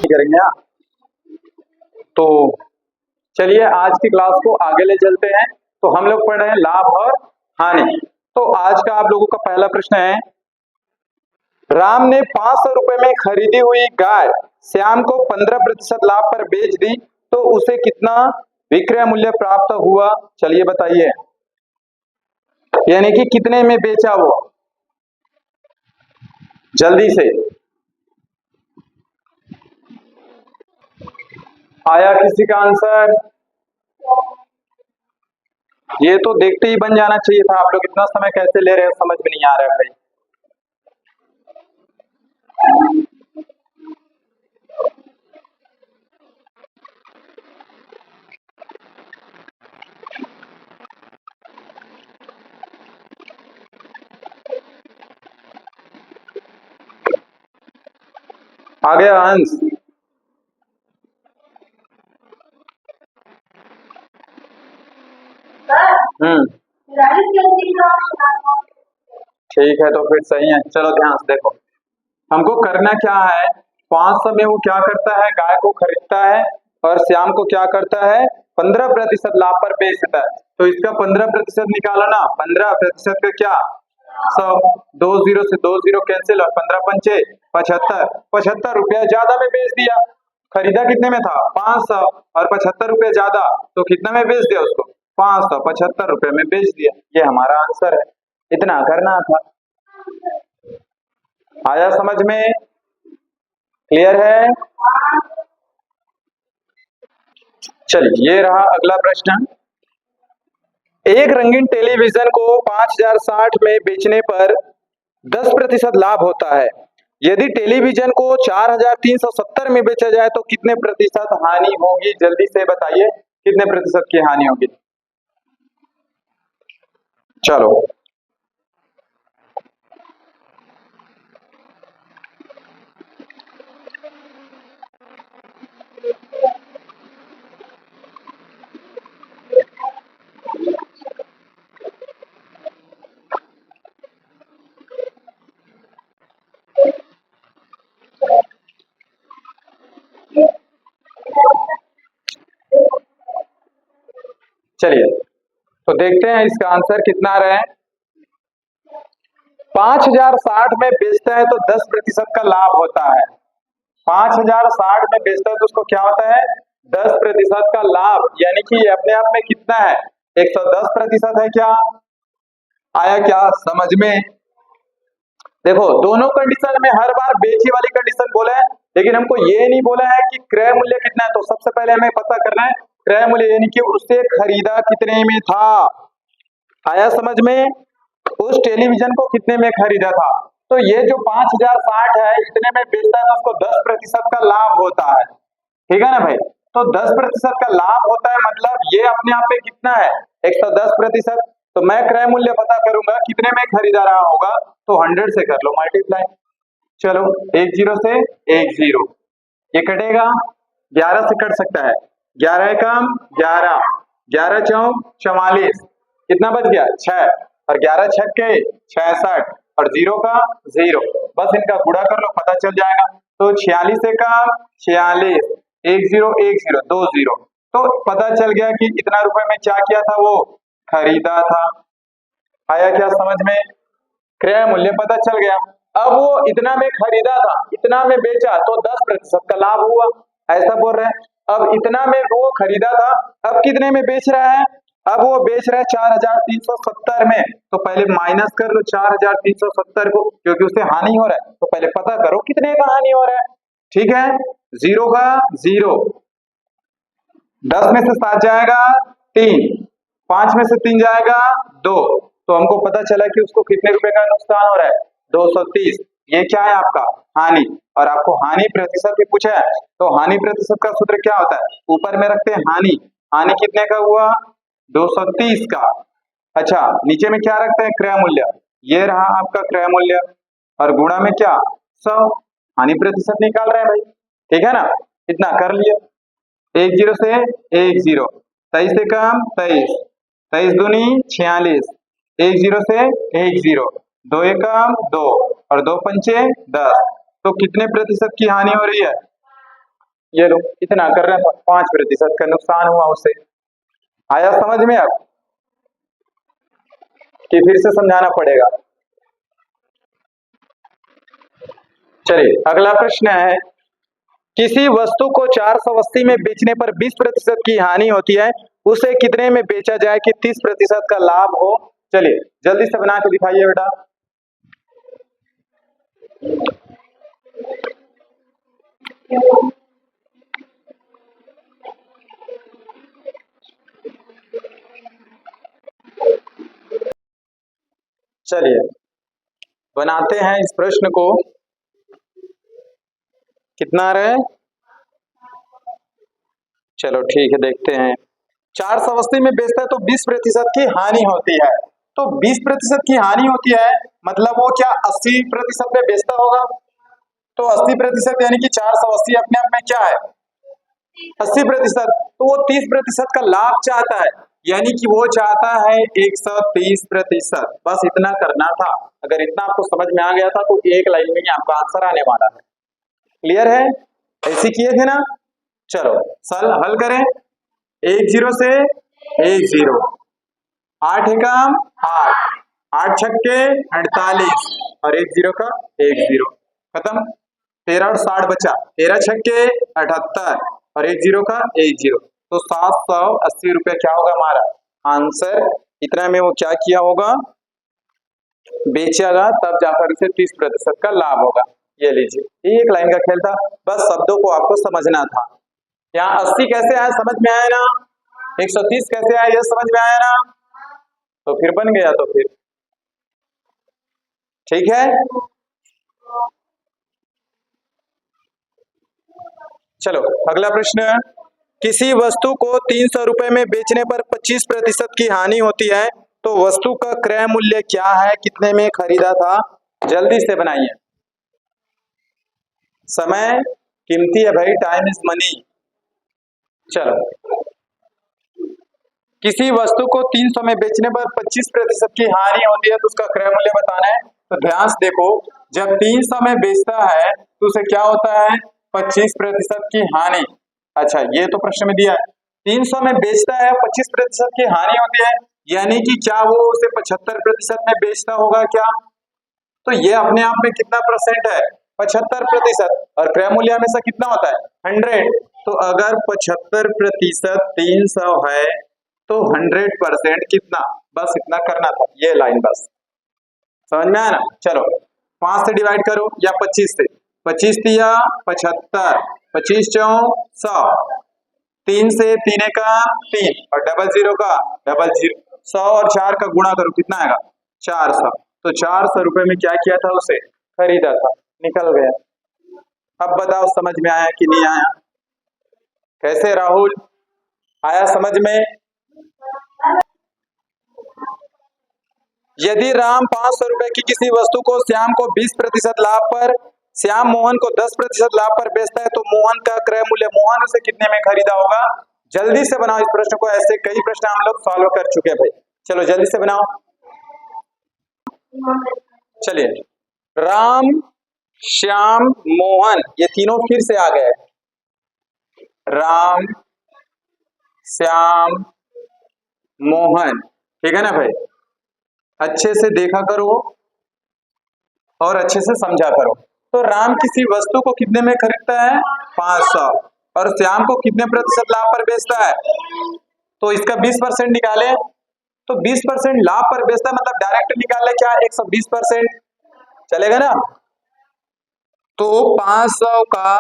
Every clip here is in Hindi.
करेंगे। हाँ, तो चलिए आज की क्लास को आगे ले चलते हैं। तो हम लोग पढ़ रहे हैं लाभ और हानि। तो आज का आप लोगों का पहला प्रश्न है, राम ने 500 रुपए में खरीदी हुई गाय श्याम को 15% लाभ पर बेच दी, तो उसे कितना विक्रय मूल्य प्राप्त हुआ? चलिए बताइए, यानी कि कितने में बेचा वो, जल्दी से। आया किसी का आंसर? ये तो देखते ही बन जाना चाहिए था। आप लोग इतना समय कैसे ले रहे हैं समझ में नहीं आ रहा है भाई। आ गया अंश? ठीक है, तो फिर सही है। चलो ध्यान से देखो, हमको करना क्या है। 500 में वो क्या करता है, गाय को खरीदता है और श्याम को क्या करता है, 15% लाभ पर बेच देता है। तो इसका 15% निकालो ना। 15% का क्या, 100। 2 जीरो से 2 जीरो कैंसिल और 15 पंचे 75। 75 रुपया ज्यादा में बेच दिया। खरीदा कितने में था, 500, और 75 रुपये ज्यादा, तो कितना में बेच दिया उसको, 575 रुपये में बेच दिया। ये हमारा आंसर है। इतना करना था। आया समझ में? क्लियर है? चलिए ये रहा अगला प्रश्न। एक रंगीन टेलीविजन को 5060 में बेचने पर 10% लाभ होता है। यदि टेलीविजन को 4370 में बेचा जाए तो कितने प्रतिशत हानि होगी? जल्दी से बताइए, कितने प्रतिशत की हानि होगी? चलो चलिए तो देखते हैं इसका आंसर कितना आ रहा है। 5060 में बेचता है तो 10% का लाभ होता है। 5060 में बेचता है तो उसको क्या होता है, 10% का लाभ, यानी कि ये अपने आप में कितना है, 110% है। क्या आया क्या समझ में? देखो दोनों कंडीशन में हर बार बेची वाली कंडीशन बोला है, लेकिन हमको ये नहीं बोला है कि क्रय मूल्य कितना है। तो सबसे पहले हमें पता करना है क्रय मूल्य, यानी कि उससे खरीदा कितने में था। आया समझ में? उस टेलीविजन को कितने में खरीदा था। तो ये जो 5060 है, इतने में बेचता है तो उसको 10% का लाभ होता है। ठीक है ना भाई? तो 10% का लाभ होता है, मतलब ये अपने आप में कितना है, 110%। तो मैं क्रय मूल्य पता करूंगा कितने में खरीदा रहा होगा, तो 100 से कर लो मल्टीप्लाई। चलो 10 से 10, ये कटेगा, 11 से कट सकता है। 11 कम 11, 11 चौक 44, कितना बच गया, 6, और 11 छक्के 66, और 0 का 0। बस इनका गुणा कर लो, पता चल जाएगा। तो 46 से कम 46, 1010 20, तो पता चल गया कि इतना रुपए में क्या किया था, वो खरीदा था। आया क्या समझ में? क्रय मूल्य पता चल गया। अब वो इतना में खरीदा था, इतना में बेचा, तो 10% का लाभ हुआ, ऐसा बोल रहे हैं। अब इतना में वो खरीदा था, अब कितने में बेच रहा है, अब वो बेच रहा है 4370 में। तो पहले माइनस कर लो 4370 को, क्योंकि उससे हानि हो रहा है। तो पहले पता करो कितने का हानि हो रहा है। ठीक है, 0 का 0, 10 में से 7 जाएगा 3, 5 में से 3 जाएगा 2, तो हमको पता चला कि उसको कितने रुपए का नुकसान हो रहा है, 230। ये क्या है आपका हानि, और आपको हानि प्रतिशत भी पूछा है। तो हानि प्रतिशत का सूत्र क्या होता है, ऊपर में रखते हैं हानि। हानि कितने का हुआ, 230 का। अच्छा नीचे में क्या रखते हैं, क्रय मूल्य। ये रहा आपका क्रय मूल्य, और गुणा में क्या, 100। हानि प्रतिशत निकाल रहे हैं भाई। ठीक है ना, इतना कर लिया। 10 से 10, 23 से कम 23, 23 दूनी 46, 10 से 10, 2 एकम 2, और 2 पंचे 10। तो कितने प्रतिशत की हानि हो रही है, ये लो इतना कर रहे हैं, 5% का नुकसान हुआ उसे। आया समझ में अब कि फिर से समझाना पड़ेगा? चलिए अगला प्रश्न है, किसी वस्तु को 480 में बेचने पर 20% की हानि होती है, उसे कितने में बेचा जाए कि 30% का लाभ हो? चलिए जल्दी से बना के दिखाइए बेटा। चलिए बनाते हैं इस प्रश्न को। कितना रहे? चलो ठीक है, देखते हैं। 480 में बेचता है तो 20% की हानि होती है। तो 20% की हानि होती है मतलब वो क्या 80% में बेचता होगा? तो 80% यानी कि 480 अपने आप में क्या है? 80%। तो वो 30% का लाभ चाहता है, यानी कि वो चाहता है 130%। बस इतना करना था। अगर इतना आपको समझ में आ गया था तो एक लाइन में ही आपका आंसर आने वाला है। क्लियर है? ऐसे किए थे ना? चलो सल हल करें। 10 से 10, 8 एकम 8, 8 छक्के 48 और 10 का 10, खत्म। 13 और 60 बचा, 13 छक्के 78 और 10 का 10। तो 780 रुपये क्या होगा हमारा आंसर? इतना में वो क्या किया होगा? बेचेगा, तब जाकर उसे 30% का लाभ होगा। ये लीजिए, एक लाइन का खेल था, बस शब्दों को आपको समझना था। यहाँ 80 कैसे आया समझ में आया ना? 130 कैसे आया ये समझ में आया ना? तो फिर बन गया, तो फिर ठीक है। चलो अगला प्रश्न, किसी वस्तु को 300 रुपए में बेचने पर 25% की हानि होती है, तो वस्तु का क्रय मूल्य क्या है? कितने में खरीदा था? जल्दी से बनाइए, समय कीमती है भाई, टाइम इज मनी। चलो, किसी वस्तु को 300 में बेचने पर 25% की हानि होती है तो उसका क्रय मूल्य बताना है। तो ध्यान से देखो, जब 300 में बेचता है तो उसे क्या होता है? 25% की हानि। अच्छा ये तो प्रश्न में दिया है, 300 में बेचता है 25% की हानि होती है, यानी कि क्या वो उसे 75% में बेचता होगा क्या? तो ये अपने आप में कितना परसेंट है? 75%। और क्रय मूल्य हमेशा कितना होता है? 100। तो अगर 75% 300 है तो 100% कितना? बस इतना करना था, ये लाइन बस समझ में आया ना? चलो 5 से डिवाइड करो या 25 से। 25 तिया 75, 25 चौं 100, 3 से 3 का 3 और 00 का 00। 100 और 4 का गुणा करो, कितना आएगा? 400। तो 400 रुपए में क्या किया था? उसे खरीदा था, निकल गया। अब बताओ समझ में आया कि नहीं आया? कैसे राहुल, आया समझ में? यदि राम 500 रुपए की किसी वस्तु को श्याम को 20% लाभ पर, श्याम मोहन को 10% लाभ पर बेचता है, तो मोहन का क्रय मूल्य मोहन उसे कितने में खरीदा होगा? जल्दी से बनाओ इस प्रश्न को, ऐसे कई प्रश्न हम लोग सॉल्व कर चुके हैं भाई। चलो जल्दी से बनाओ। चलिए, राम श्याम मोहन ये तीनों फिर से आ गए। राम श्याम मोहन, ठीक है ना भाई? अच्छे से देखा करो और अच्छे से समझा करो। तो राम किसी वस्तु को कितने में खरीदता है? 500। और श्याम को कितने प्रतिशत लाभ पर बेचता है? तो इसका 20% निकाले, तो 20% लाभ पर बेचता है मतलब डायरेक्ट निकाले क्या? 120% चलेगा ना? तो 500 का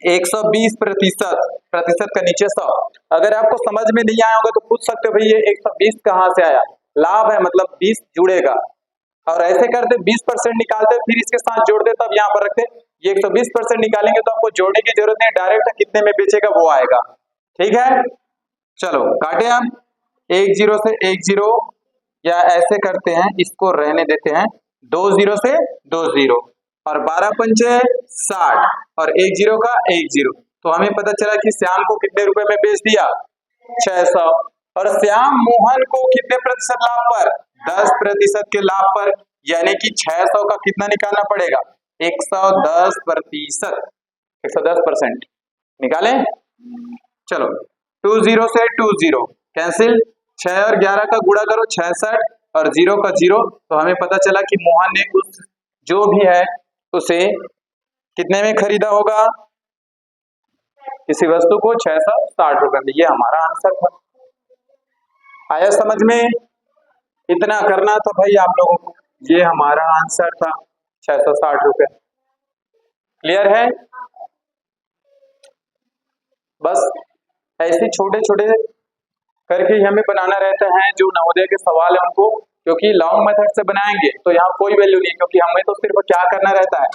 120%, प्रतिशत का नीचे 100। अगर आपको समझ में नहीं आया होगा तो पूछ सकते हो भाई ये 120 कहाँ से आया? लाभ है मतलब 20 जुड़ेगा, और ऐसे करते 20% निकालते फिर इसके साथ जोड़ते तब यहाँ पर रखते। ये 120% निकालेंगे तो आपको जोड़ने की जरूरत नहीं, डायरेक्ट कितने में बेचेगा वो आएगा। ठीक है, चलो काटे आप 10 से 10, या ऐसे करते हैं, इसको रहने देते हैं, 20 से 20 और 12 पंचे 60 और 10 का 10। तो हमें पता चला कि श्याम को कितने रुपए में बेच दिया? 600। और श्याम मोहन को कितने प्रतिशत लाभ पर? 10% के लाभ पर, यानी कि 600 का कितना निकालना पड़ेगा? 110%, 110%। निकालें, चलो 20 से 20 कैंसिल, 6 और 11 का गुणा करो 66 और 0 का 0, तो हमें पता चला कि मोहन ने उस जो भी है उसे कितने में खरीदा होगा, किसी वस्तु को 660 रुपए में। ये हमारा आंसर था। आया समझ में? इतना करना था भाई आप लोगों को, ये हमारा आंसर था 660 रुपए। क्लियर है? बस ऐसे छोटे छोटे करके ही हमें बनाना रहता है जो नवोदय के सवाल है उनको, क्योंकि लॉन्ग मेथड से बनाएंगे तो यहाँ कोई वैल्यू नहीं, क्योंकि हमें तो सिर्फ क्या करना रहता है,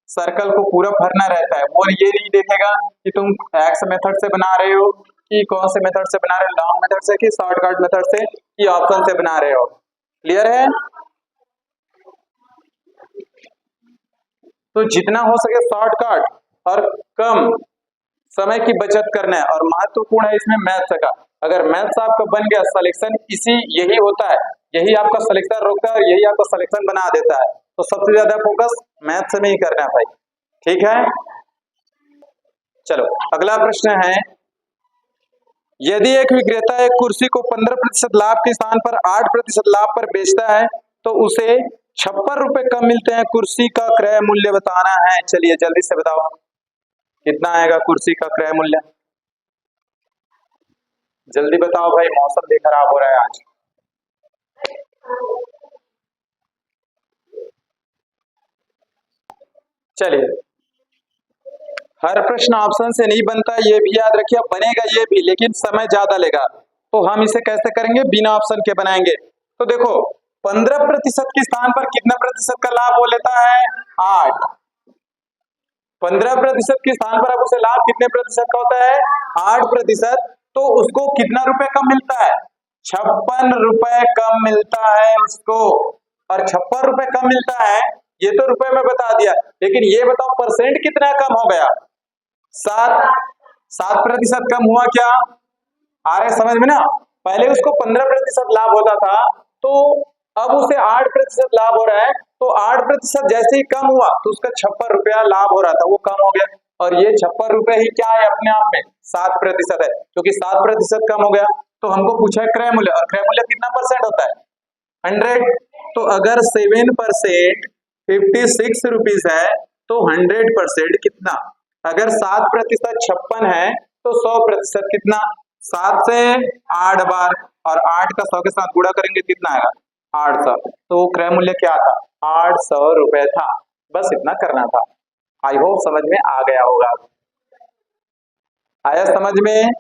सर्कल को पूरा भरना रहता है। वो ये नहीं देखेगा कि तुम एक्स मेथड से बना रहे हो कि कौन से मेथड से बना रहे हो, लॉन्ग मेथड से कि शॉर्टकट मेथड से कि ऑप्शन से बना रहे हो। क्लियर है? तो जितना हो सके शॉर्टकट और कम समय की बचत करना है, और महत्वपूर्ण है इसमें मैथ्स का। अगर मैथ्स आपका बन गया, सिलेक्शन यही होता है, यही आपका सिलेक्शन रोकता है और यही आपका सिलेक्शन बना देता है। तो सबसे ज्यादा फोकस मैथ्स में ही करना है भाई। ठीक है, चलो अगला प्रश्न है, यदि एक विक्रेता एक कुर्सी को 15% लाभ के स्थान पर 8% लाभ पर बेचता है तो उसे 56 रुपए कम मिलते हैं। कुर्सी का क्रय मूल्य बताना है। चलिए जल्दी से बताओ कितना आएगा कुर्सी का क्रय मूल्य, जल्दी बताओ भाई, मौसम भी खराब हो रहा है आज। चलिए, हर प्रश्न ऑप्शन से नहीं बनता, ये भी याद रखिए, बनेगा ये भी लेकिन समय ज्यादा लेगा। तो हम इसे कैसे करेंगे, बिना ऑप्शन के बनाएंगे। तो देखो 15% के स्थान पर कितना प्रतिशत का लाभ वो लेता है, 8। 15% के स्थान पर अब उसे लाभ कितने प्रतिशत का होता है, 8%। तो उसको कितना रुपए कम मिलता है, 56 रुपए कम मिलता है उसको। और 56 रुपए कम मिलता है, ये तो रुपए में बता दिया, लेकिन ये बताओ परसेंट कितना कम हो गया, 7% कम हुआ क्या? आ रहे समझ में ना? पहले उसको 15% लाभ होता था, तो अब उसे 8% लाभ हो रहा है। तो 8% जैसे ही कम हुआ तो उसका 56 रुपया लाभ हो रहा था, वो कम हो गया। और ये 56 रुपए ही क्या है अपने आप में, 7% है, क्योंकि 7% कम हो गया। तो हमको पूछा है क्रय मूल्य, और क्रय मूल्य कितना परसेंट होता है, 100। तो अगर 7% 56 रुपीज है तो 100% कितना, अगर 7% 56 है तो 100% कितना, 7 से 8 बार, और 8 का 100 के साथ गुणा करेंगे कितना आएगा, 800। तो क्रय मूल्य क्या था, 800 रुपए था। बस इतना करना था। आई होप समझ में आ गया होगा। आया समझ में?